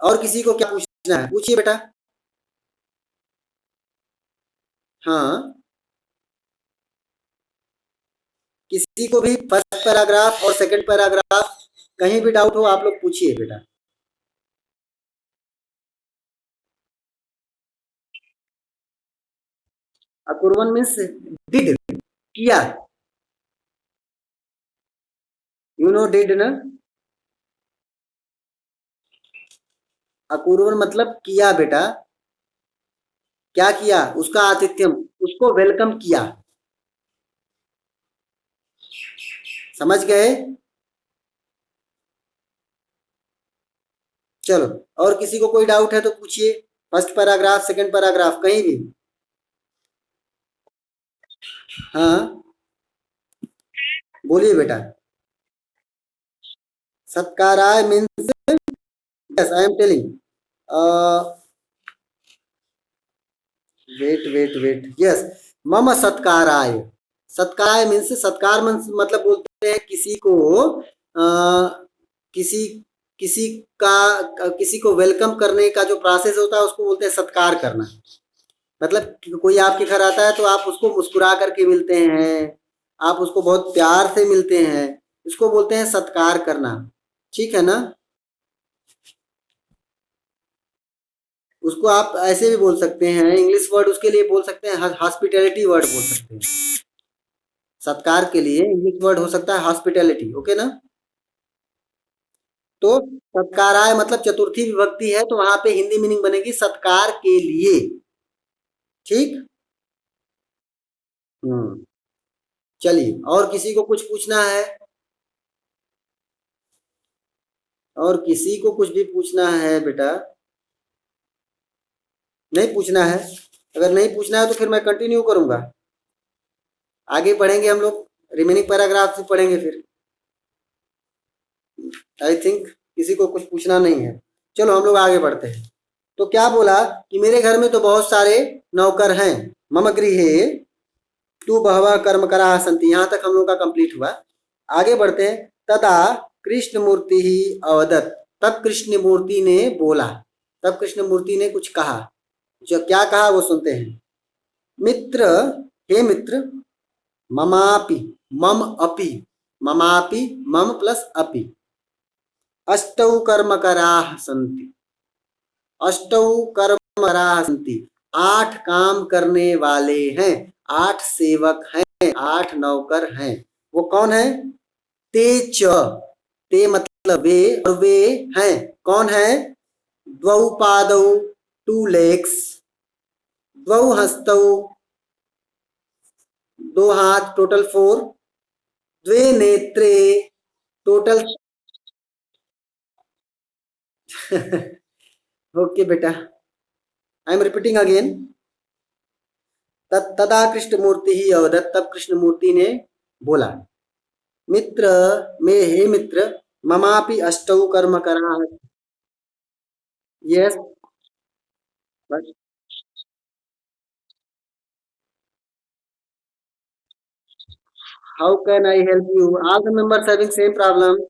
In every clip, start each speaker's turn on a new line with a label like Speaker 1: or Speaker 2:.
Speaker 1: और किसी को क्या पूछना है? पूछिए बेटा। हाँ, किसी को भी फर्स्ट पैराग्राफ और सेकंड पैराग्राफ कहीं भी डाउट हो आप लोग पूछिए बेटा। अपूर्वन मीन्स डिड, किया। यू नो डिड ना? अपूर्वन मतलब किया बेटा। क्या किया? उसका आतिथ्यम, उसको वेलकम किया। समझ गए? चलो, और किसी को कोई डाउट है तो पूछिए। फर्स्ट पैराग्राफ सेकंड पैराग्राफ कहीं भी। हाँ, बोलिए बेटा। सत्काराय means, yes I am telling. Wait wait wait, yes. मम सत्काराय। सत्काराय मीन्स, सत्कार मतलब बोलते हैं किसी को किसी किसी किसी को वेलकम करने का जो प्रोसेस होता है उसको बोलते हैं सत्कार करना। मतलब कोई आपके घर आता है तो आप उसको मुस्कुरा करके मिलते हैं, आप उसको बहुत प्यार से मिलते हैं, इसको बोलते हैं सत्कार करना। ठीक है ना? उसको आप ऐसे भी बोल सकते हैं, इंग्लिश वर्ड उसके लिए बोल सकते हैं, हॉस्पिटैलिटी वर्ड बोल सकते हैं। सत्कार के लिए इंग्लिश वर्ड हो सकता है हॉस्पिटैलिटी। ओके ना? तो सत्काराय मतलब चतुर्थी विभक्ति है तो वहां पे हिंदी मीनिंग बनेगी सत्कार के लिए। ठीक। हम्म। चलिए, और किसी को कुछ पूछना है? और किसी को कुछ भी पूछना है बेटा? नहीं पूछना है? अगर नहीं पूछना है तो फिर मैं कंटिन्यू करूंगा। आगे पढ़ेंगे हम लोग, रिमेनिंग पैराग्राफ भी पढ़ेंगे फिर। आई थिंक किसी को कुछ पूछना नहीं है। चलो हम लोग आगे बढ़ते हैं। तो क्या बोला कि मेरे घर में तो बहुत सारे नौकर हैं। मम गृहे तू बहवा कर्म करा संति, यहाँ तक हम लोग का कंप्लीट हुआ। आगे बढ़ते हैं। तदा कृष्ण मूर्ति ही अवदत, तब कृष्ण मूर्ति ने बोला, तब कृष्ण मूर्ति ने कुछ कहा। जो क्या कहा वो सुनते हैं। मित्र, हे मित्र, ममापि, मम अपि, ममापि, मम प्लस अपि, अष्टौ कर्मकराः सन्ति, अष्टौ कर्मकराः सन्ति, 8 काम करने वाले हैं, 8 सेवक हैं, 8 नौकर हैं। वो कौन है? ते च, ते मतलब वे, और वे हैं। कौन है? द्वौ पादौ, 2 लेग्स, द्वौ हस्तौ, 2 हाथ, टोटल 4, द्वे नेत्रे, टोटल ओके बेटा, आई एम रिपीटिंग अगेन। तदा कृष्णमूर्ति ही अवदत, तब कृष्णमूर्ति ने बोला, मित्र, में हे मित्र, ममापि अष्टौ कर्म करा। Yes, how can I help you? All the members having same problem.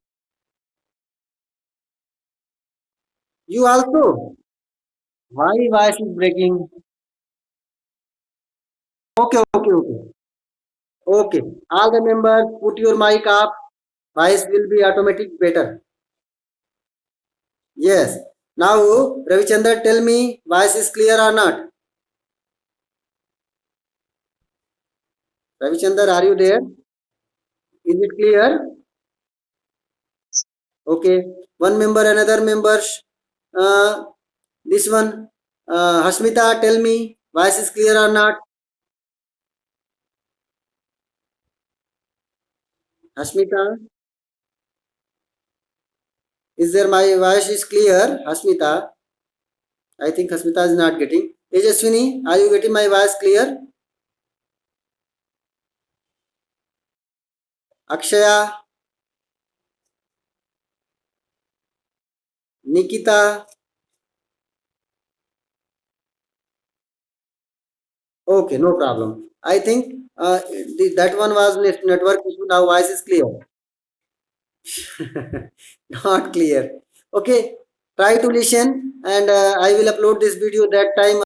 Speaker 1: You also? Why voice is breaking? Okay okay okay okay, all the members put your mic up, voice will be automatic better. Yes. Now, Ravichandra, tell me, voice is clear or not? Ravichandra, are you there? Is it clear? Okay. One member, another members. Uh, this one, Hasmita, tell me, voice is clear or not? Hasmita, is there my voice is clear? Hasmita, I think Hasmita is not getting. Tejaswini, are you getting my voice clear? Akshaya, Nikita, okay, no problem. I think that one was network issue. Now voice is clear. Not clear. Okay. try to listen, and I will upload this video that time.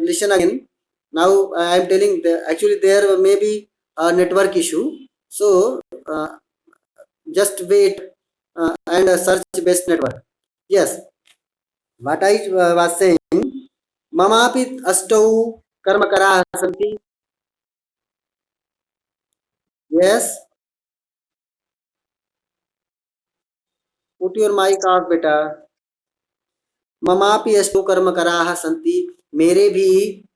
Speaker 1: Listen again. Now I am telling actually there may be a network issue, so uh, just wait and search best network. Yes, what I was saying, mamapi astau karmakaraः santi. Yes, put your mic off beta. ममापि अष्टौ कर्मकराः सन्ति, मेरे भी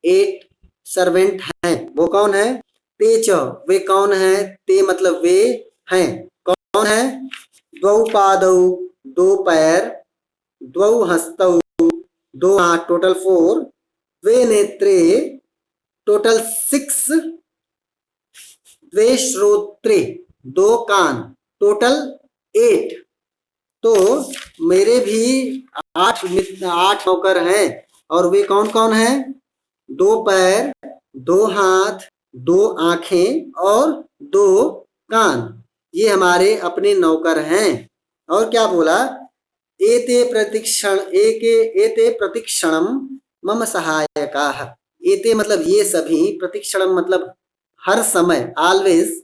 Speaker 1: 8 servant हैं। वो कौन है? ते च, वे कौन है? ते मतलब वे हैं। कौन है? द्वौ पादौ, दो पैर, द्वौ हस्तौ, दो हाथ, टोटल 4, द्वे नेत्रे, टोटल 6, द्वे श्रोत्रे, दो कान, टोटल 8। तो मेरे भी 8 नौकर हैं, और वे कौन कौन हैं? 2 पैर, 2 हाथ, 2 आंखें और 2 कान, ये हमारे अपने नौकर हैं। और क्या बोला? एते प्रतिक्षणम मम सहायकाः। एते मतलब ये सभी, प्रतिक्षणम मतलब हर समय, ऑलवेज,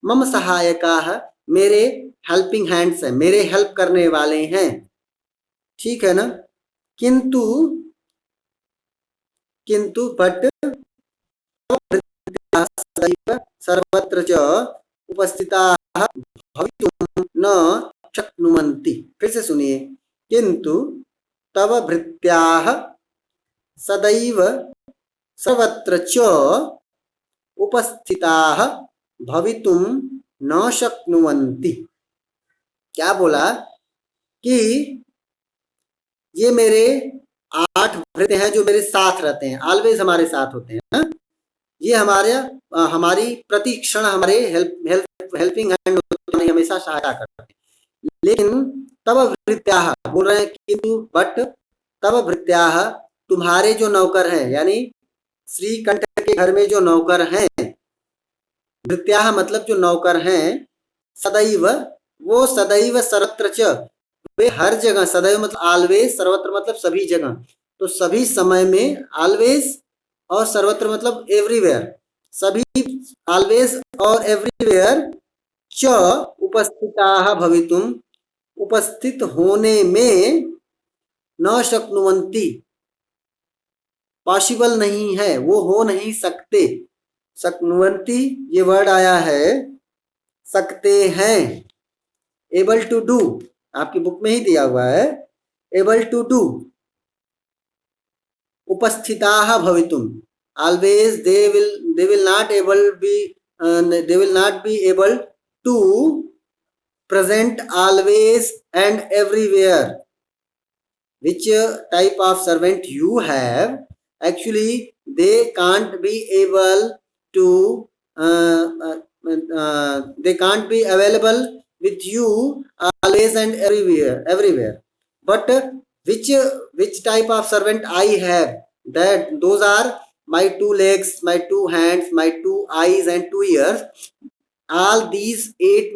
Speaker 1: मम सहायकाः मेरे हेल्पिंग हैंड्स हैं, मेरे हेल्प करने वाले हैं। ठीक है ना? किंतु बट सदैव सर्वत्र च उपस्थिताः भवितुं न शक्नुवन्ति। फिर से सुनिए, किंतु तव भृत्याः सदैव सर्वत्र च उपस्थिताः भवितुं न शक्नुवन्ति। क्या बोला? कि ये मेरे 8 भृत्य हैं जो मेरे साथ रहते हैं, ऑलवेज हमारे साथ होते हैं। ये हमारी प्रति क्षण हमारे हेल्पिंग हैंड होते हैं, हमेशा सहायता करते हैं। लेकिन तब भृत्याः बोल रहे हैं, किंतु बट तब भृत्याः तुम्हारे जो नौकर हैं, यानी श्रीकंठ के घर में जो नौकर हैं, भृत्याः मतलब जो नौकर हैं, सदैव, वो सदैव सर्वत्र च, वे हर जगह, सदैव मतलब ऑलवेज, सर्वत्र मतलब सभी जगह, तो सभी समय में, ऑलवेज और सर्वत्र मतलब एवरीवेयर, सभी, ऑलवेज और एवरीवेयर, च उपस्थिताः भवितुम, उपस्थित होने में, न शक्नुवन्ति पॉसिबल नहीं है, वो हो नहीं सकते। शक्नुवन्ति ये वर्ड आया है, सकते हैं, एबल टू डू, आपकी बुक में ही दिया हुआ है, एबल टू डू। उपस्थिताः भवितुम, always they will not be able to present always and everywhere. Which type of servant you have, actually they can't be able to they can't be available with you always and everywhere. But which type of servant I have, that those are my 2 legs, my 2 hands, my 2 eyes and 2 ears. All these 8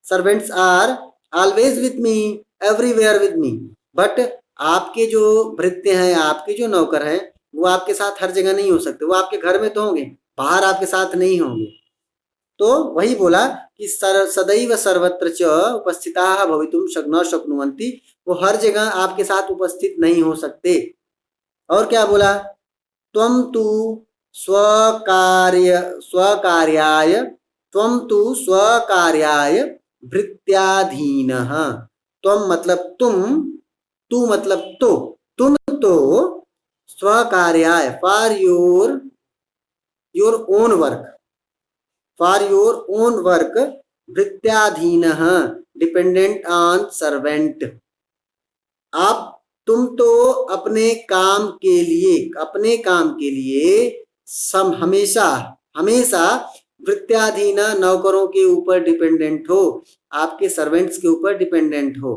Speaker 1: servants are always with me, everywhere with me. But आपके जो भृत्य हैं, आपके जो नौकर हैं, वो आपके साथ हर जगह नहीं हो सकते। वो आपके घर में तो होंगे, बाहर आपके साथ नहीं होंगे। तो वही बोला कि सदैव सर्वत्र च उपस्थिताः भवितुं न शक्नुवन्ति, वो हर जगह आपके साथ उपस्थित नहीं हो सकते। और क्या बोला? त्वं तु स्वकार्याय भृत्याधीनः। त्वं मतलब तुम, तू मतलब तो, तुम तो स्वकार्याय, for your own work, for your own work, भृत्याधीनः डिपेंडेंट ऑन सर्वेंट। आप, तुम तो अपने काम के लिए हमेशा भृत्याधीन, नौकरों के ऊपर डिपेंडेंट हो, आपके सर्वेंट्स के ऊपर डिपेंडेंट हो।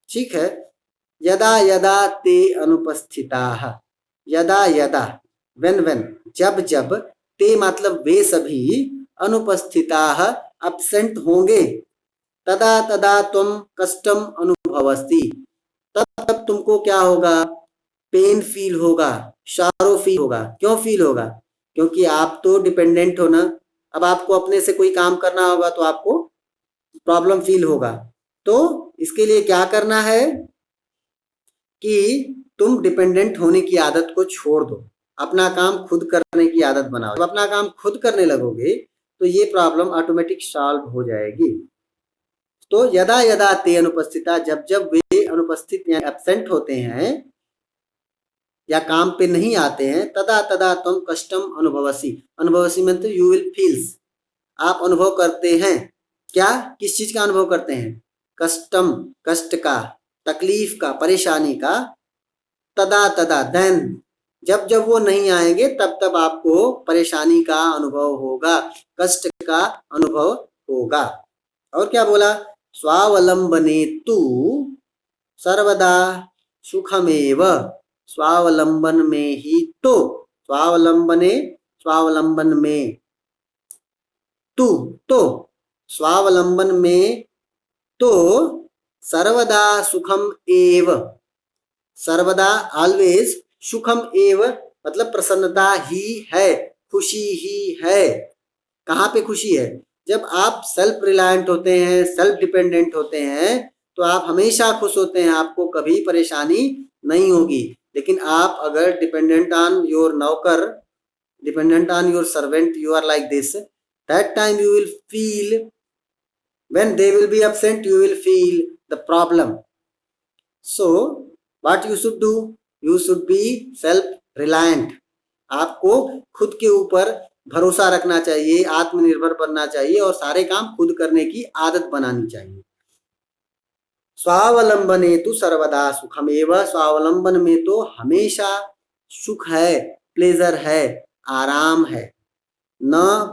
Speaker 1: ठीक है? यदा यदा ते अनुपस्थिताः, यदा यदा, when, जब, ते मतलब वे सभी, अनुपस्थिताः एब्सेंट होंगे, तदा त्वं कष्टम अनुभवसि, तब तुमको क्या होगा, पेन फील होगा, शारो फील होगा। क्यों फील होगा? क्योंकि आप तो डिपेंडेंट हो ना। अब आपको अपने से कोई काम करना होगा तो आपको प्रॉब्लम फील होगा। तो इसके लिए क्या करना है कि तुम डिपेंडेंट होने की आदत को छोड़ दो, अपना काम खुद करने की आदत बनाओ। जब अपना काम खुद करने लगोगे तो ये प्रॉब्लम ऑटोमेटिक सॉल्व हो जाएगी। तो यदा यदा ते अनुपस्थिता, जब जब वे अनुपस्थित या एब्सेंट होते हैं या काम पे नहीं आते हैं, तदा तदा तुम कष्टम अनुभवसी। अनुभवसी मतलब यू विल फील्स, आप अनुभव करते हैं। क्या, किस चीज का अनुभव करते हैं? कष्टम, कष्ट का, तकलीफ का, परेशानी का। तदा तदा देन, जब जब वो नहीं आएंगे तब तब आपको परेशानी का अनुभव होगा, कष्ट का अनुभव होगा। और क्या बोला? स्वावलंबने तु सर्वदा सुखमेव। स्वावलंबन में ही तो, स्वावलंबने, स्वावलंबन में तू, तो स्वावलंबन में तो सर्वदा सुखम एव। सर्वदा ऑलवेज, सुखम एव मतलब प्रसन्नता ही है, खुशी ही है। कहाँ पे खुशी है? जब आप सेल्फ रिलायंट होते हैं, सेल्फ डिपेंडेंट होते हैं तो आप हमेशा खुश होते हैं, आपको कभी परेशानी नहीं होगी। लेकिन आप अगर डिपेंडेंट ऑन योर नौकर, dependent on your servant, you are like this, that time you will feel, when they will be absent you will feel the problem. So what you should do, you should be self reliant. आपको खुद के ऊपर भरोसा रखना चाहिए, आत्मनिर्भर बनना चाहिए और सारे काम खुद करने की आदत बनानी चाहिए। स्वावलंबने तो सर्वदा सुखमेव, स्वावलंबन में तो हमेशा सुख है, प्लेजर है, आराम है। न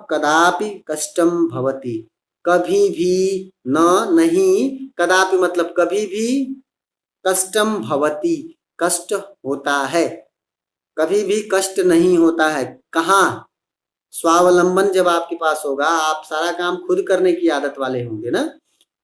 Speaker 1: कदापि कष्टम भवति, कभी भी, न नहीं, कदापि मतलब कभी भी, कष्टम भवति कष्ट होता है, कभी भी कष्ट नहीं होता है। कहाँ? स्वावलंबन जब आपके पास होगा, आप सारा काम खुद करने की आदत वाले होंगे ना,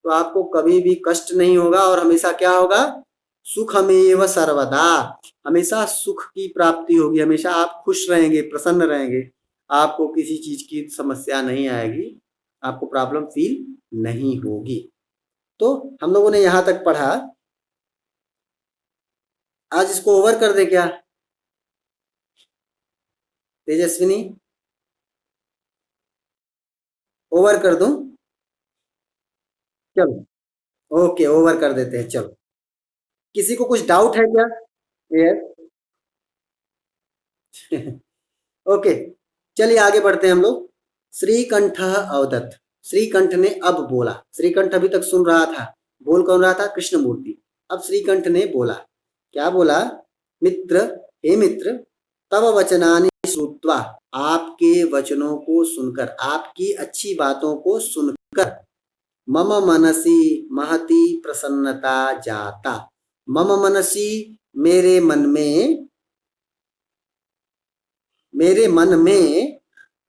Speaker 1: तो आपको कभी भी कष्ट नहीं होगा और हमेशा क्या होगा? सुखमेव सर्वदा, हमेशा सुख की प्राप्ति होगी, हमेशा आप खुश रहेंगे, प्रसन्न रहेंगे, आपको किसी चीज की समस्या नहीं आएगी, आपको प्रॉब्लम फील नहीं होगी। तो हम लोगों ने यहां तक पढ़ा, आज इसको ओवर कर दे क्या तेजस्विनी? ओवर कर दूं? चलो ओके, ओवर कर देते हैं। चलो, किसी को कुछ डाउट है क्या? यस। ओके, चलिए आगे बढ़ते हैं हम लोग। श्रीकंठ अवदत्त, श्रीकंठ ने अब बोला। श्रीकंठ अभी तक सुन रहा था, बोल कौन रहा था? कृष्णमूर्ति। अब श्रीकंठ ने बोला, क्या बोला? मित्र, हे मित्र, तव वचनानि श्रुत्वा, आपके वचनों को सुनकर, आपकी अच्छी बातों को सुनकर, मम मनसी महती प्रसन्नता जाता। मम मनसी मेरे मन में, मेरे मन में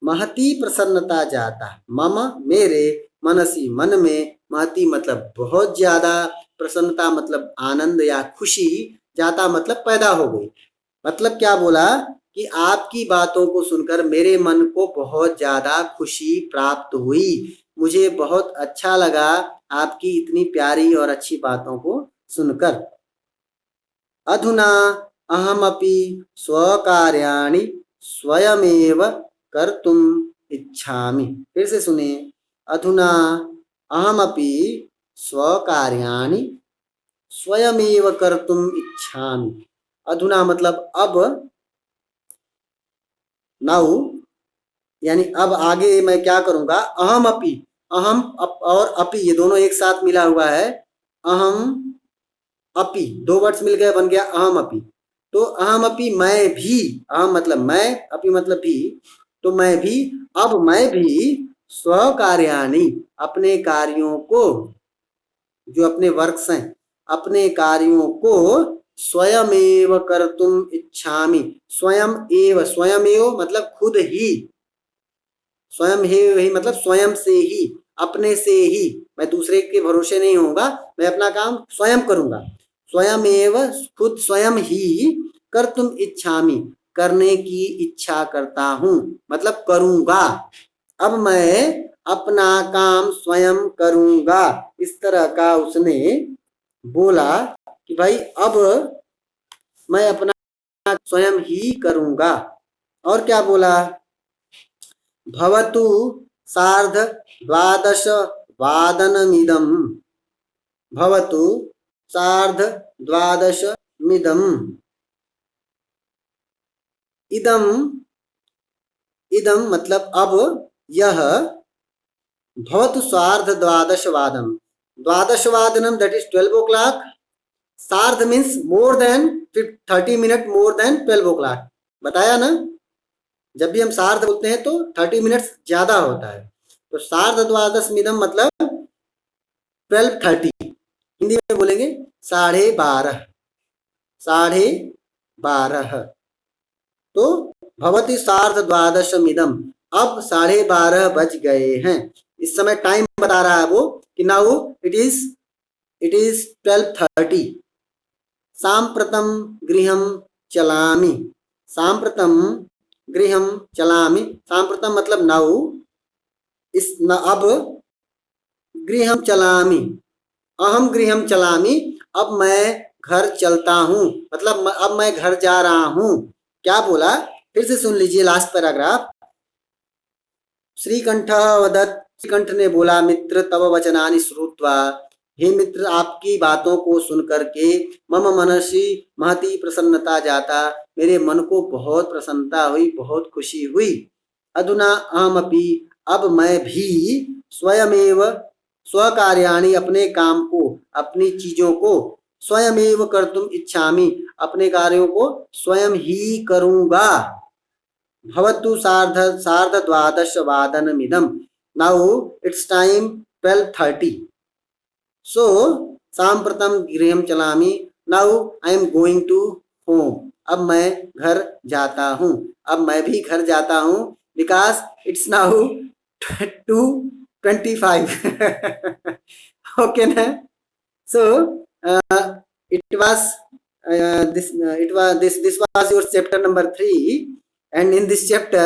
Speaker 1: महती प्रसन्नता जाता। मम मेरे, मनसी मन में, महती मतलब बहुत ज्यादा, प्रसन्नता मतलब आनंद या खुशी, जाता मतलब पैदा हो गई। मतलब क्या बोला कि आपकी बातों को सुनकर मेरे मन को बहुत ज्यादा खुशी प्राप्त हुई, मुझे बहुत अच्छा लगा आपकी इतनी प्यारी और अच्छी बातों को सुनकर। अधुना अहमपि स्वकार्याणि स्वयमेव कर्तुम इच्छामि। फिर से सुने, अधुना अहमपि स्वकार्याणि स्वयमेव कर्तुम इच्छामि। अधुना मतलब अब, नाउ यानी अब आगे मैं क्या करूंगा? अहम अपि, अहम और अपि ये दोनों एक साथ मिला हुआ है। अहम अपि, दो वर्ड्स मिल गए, बन गया अहम अपि। तो अहम अपि मैं भी, अहम मतलब मैं, अपि मतलब भी, तो मैं भी, अब मैं भी स्वकार्याणि अपने कार्यों को, जो अपने वर्क्स हैं, अपने कार्यों को स्वयमेव कर्तुम इच्छामि। स्वयं एव, स्वयं एव मतलब खुद ही, स्वयं ही मतलब स्वयं से ही, अपने से ही, मैं दूसरे के भरोसे नहीं होऊंगा, मैं अपना काम स्वयं करूंगा। स्वयमेव, खुद स्वयं ही, कर्तुम इच्छामि, करने की इच्छा करता हूँ, मतलब करूँगा। अब मैं अपना काम स्वयं करूँगा, इस तरह का उसने बोला कि भाई अब मैं अपना स्वयं ही करूँगा। और क्या बोला? भवतु सार्ध द्वादश वादनमिदम्, भवतु सार्ध द्वादश मिदम्, इदम, इदम मतलब अब, यह, भवतु सार्ध द्वादश वादन, द्वादश वादनम दैट इज 12 o'clock, सार्ध means more than 30 minute, more than 12 o'clock, बताया ना। जब भी हम सार्ध बोलते हैं तो 30 मिनट्स ज्यादा होता है, तो सार्ध द्वादश मिदम मतलब 12:30, हिंदी में बोलेंगे 12:30, 12:30। तो भवति सार्ध द्वादश मिदम, अब 12:30 बज गए हैं। इस समय टाइम बता रहा है वो कि नाउ इट इज 12:30। सांप्रतम गृहम चलामि, सांप्रतम गृहम चलामि, सांप्रतम मतलब नाउ, इस न अब, गृहम चलामि, अहम गृहम चलामि, अब मैं घर चलता हूँ, मतलब अब मैं घर जा रहा हूँ। क्या बोला? फिर से सुन लीजिए लास्ट पैराग्राफ। श्रीकंठ वदत्, श्रीकंठ ने बोला, मित्र तव वचनानि श्रुत्वा, हे मित्र आपकी बातों को सुन करके, मम मनसि महती प्रसन्नता जाता, मेरे मन को बहुत प्रसन्नता हुई, बहुत खुशी हुई। अधुना अहमपि, अब मैं भी, स्वयमेव स्वकार्याणि, अपने काम को, अपनी चीजों को, स्वयमेव कर्तुम इच्छामि, अपने कार्यों को स्वयं ही करूँगा। भवतु सार्ध सार्ध द्वादश वादनमिदं, नाउ इट्स टाइम 12:30, सो सांप्रतम गृहं चलामि, now I am going to home, अब मैं घर जाता हूँ, अब मैं भी घर जाता हूँ, बिकॉज इट्स नाउ 2:25 ओके ना। सो it was this was your chapter number 3, and in this chapter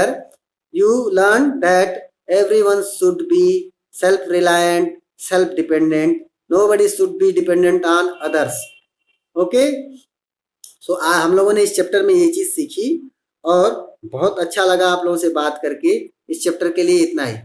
Speaker 1: you learned that everyone should be self reliant, self dependent, nobody should be dependent on others. okay, so हम लोगों ने इस chapter में ये चीज सीखी और बहुत अच्छा लगा आप लोगों से बात करके। इस चैप्टर के लिए इतना ही।